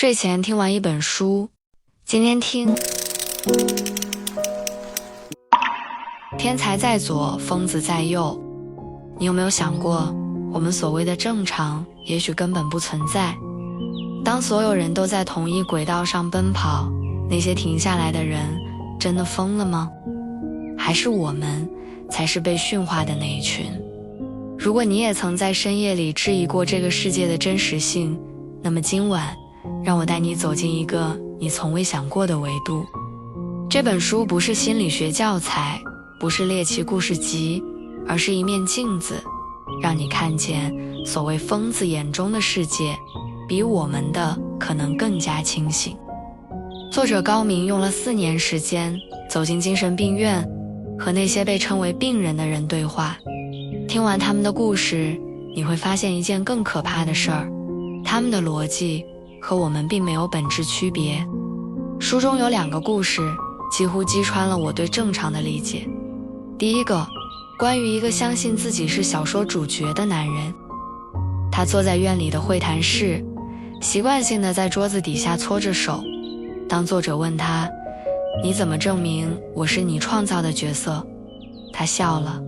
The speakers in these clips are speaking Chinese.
睡前聽完一本書，今天聽天才在左，瘋子在右。你有沒有想過，我們所謂的正常也許根本不存在？當所有人都在同一軌道上奔跑，那些停下來的人真的瘋了嗎？還是我們才是被馴化的那一群？如果你也曾在深夜裡質疑過這個世界的真實性，那麼今晚讓我帶你走進一個你從未想過的維度。這本書不是心理學教材，不是獵奇故事集，而是一面鏡子，讓你看見所謂瘋子眼中的世界比我們的可能更加清醒。作者高明用了4年时间走进精神病院，和那些被稱為病人的人对話。听完他們的故事，你會發現一件更可怕的事兒，他們的邏輯和我們並沒有本質區別。書中有2個故事幾乎擊穿了我對正常的理解。第一個，關於一個相信自己是小說主角的男人。他坐在院裡的會談室，習慣性地在桌子底下搓着手。當作者問他，你怎麼證明我是你創造的角色？他笑了。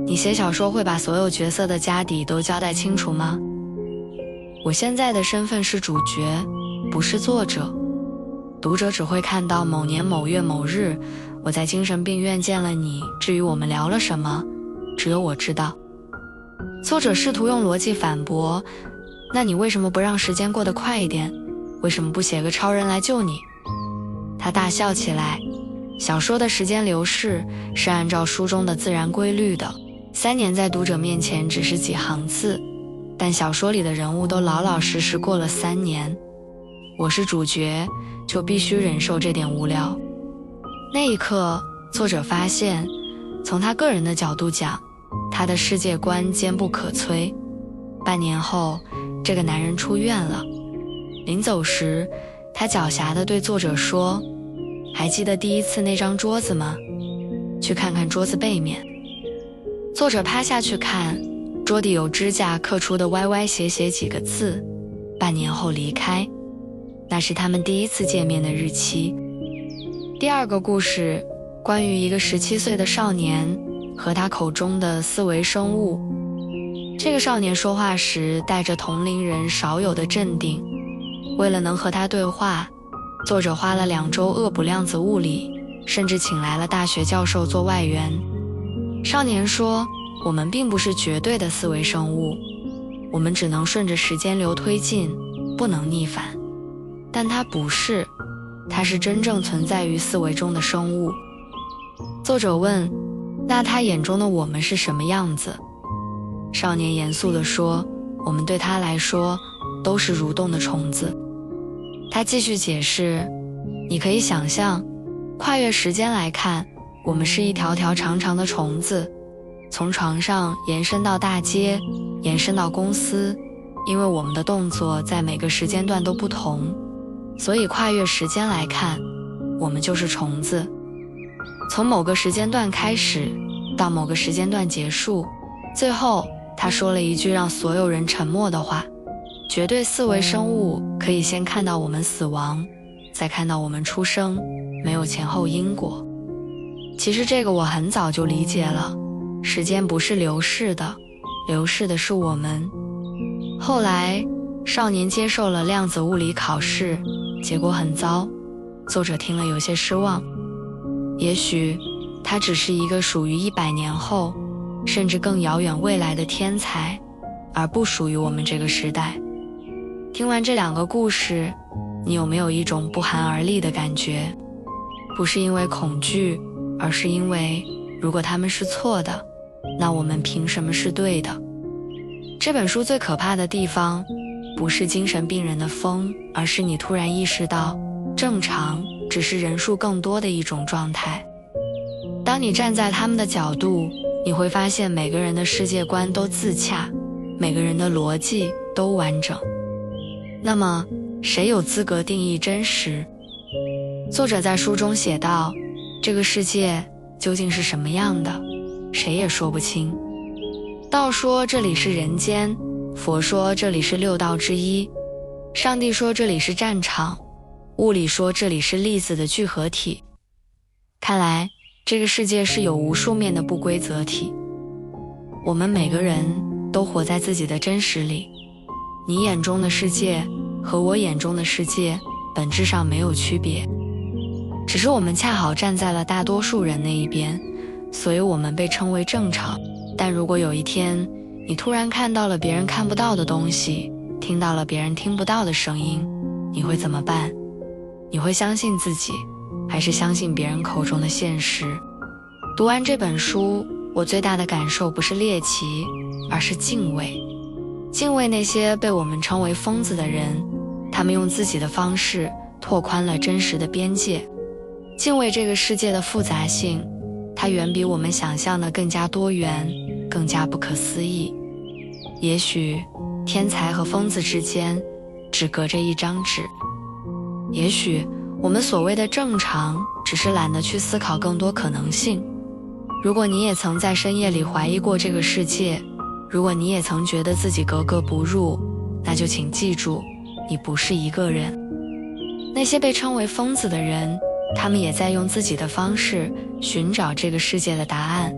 你寫小說會把所有角色的家底都交代清楚嗎？我現在的身份是主角，不是作者。讀者只會看到某年某月某日，我在精神病院見了你，至於我們聊了什麼，只有我知道。作者試圖用邏輯反駁，那你為什麼不讓時間过得快一點？為什麼不寫個超人來救你？他大笑起來。小說的時間流逝是按照書中的自然規律的，3年在讀者面前只是幾行字，但小說裡的人物都老老實實過了3年。我是主角，就必須忍受這點無聊。那一刻，作者發現，從他個人的角度講，他的世界觀堅不可摧。半年後，這個男人出院了。臨走時，他狡黠地對作者說，還記得第一次那張桌子嗎？去看看桌子背面。作者趴下去看，桌底有指甲刻出的歪歪斜斜幾個字，半年後離開。那是他們第一次見面的日期。第2個故事，關於一個17歲的少年和他口中的思維生物。這個少年說話時帶着同齡人少有的鎮定。為了能和他對話，作者花了2周惡補量子物理，甚至請來了大學教授做外援。少年說，我們並不是絕对的思維生物，我們只能順着時間流推進，不能逆反。但它不是，它是真正存在於思維中的生物。作者問，那他眼中的我們是什麼樣子？少年嚴肅地說，我們對他來說都是蠕動的蟲子。他繼續解釋，你可以想象，跨越時間來看，我們是一條條長長的蟲子，從床上延伸到大街，延伸到公司，因為我們的动作在每個時間段都不同，所以跨越时间来看，我們就是蟲子。從某個時間段開始，到某個時間段結束，最後他說了一句讓所有人沉默的話，絕對思維生物可以先看到我們死亡，再看到我們出生，沒有前後因果。其實這個我很早就理解了，時間不是流逝的，流逝的是我們。後來少年接受了量子物理考試，結果很糟，作者聽了有些失望。也許他只是一個屬於100年後甚至更遙遠未來的天才，而不屬於我們這個時代。聽完這2個故事，你有沒有一種不寒而栗的感覺？不是因為恐懼，而是因為如果他們是錯的，那我們憑什麼是對的？這本書最可怕的地方，不是精神病人的瘋，而是你突然意識到，正常只是人數更多的一種狀態。當你站在他們的角度，你會發現每個人的世界觀都自洽，每個人的邏輯都完整。那麼，誰有資格定義真實？作者在書中寫道，這個世界究竟是什麼樣的，誰也說不清。道說這裡是人間，佛說這裡是6道之一。上帝說這裡是戰場，物理說這裡是粒子的聚合體。看來這個世界是有無數面的不規則體，我們每個人都活在自己的真實裡。你眼中的世界和我眼中的世界本質上沒有區別，只是我們恰好站在了大多數人那一邊，所以我們被稱為正常。但如果有一天你突然看到了別人看不到的東西，聽到了別人聽不到的聲音，你會怎麼辦？你會相信自己，還是相信別人口中的現實？讀完這本書，我最大的感受不是獵奇，而是敬畏。敬畏那些被我們稱為瘋子的人，他們用自己的方式拓寬了真實的邊界。敬畏這個世界的複雜性，它遠比我們想象的更加多元，更加不可思議。也許天才和瘋子之間只隔着一張紙，也許我們所謂的正常只是懶得去思考更多可能性。如果你也曾在深夜裡懷疑過這個世界，如果你也曾覺得自己格格不入，那就請記住，你不是一個人。那些被稱為瘋子的人，他們也在用自己的方式尋找這個世界的答案。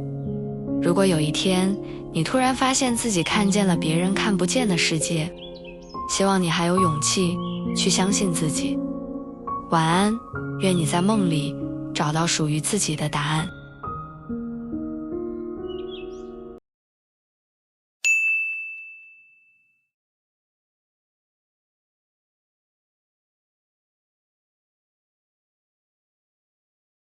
如果有一天你突然發現自己看見了別人看不見的世界，希望你還有勇气去相信自己。晚安，願你在夢裡找到屬於自己的答案。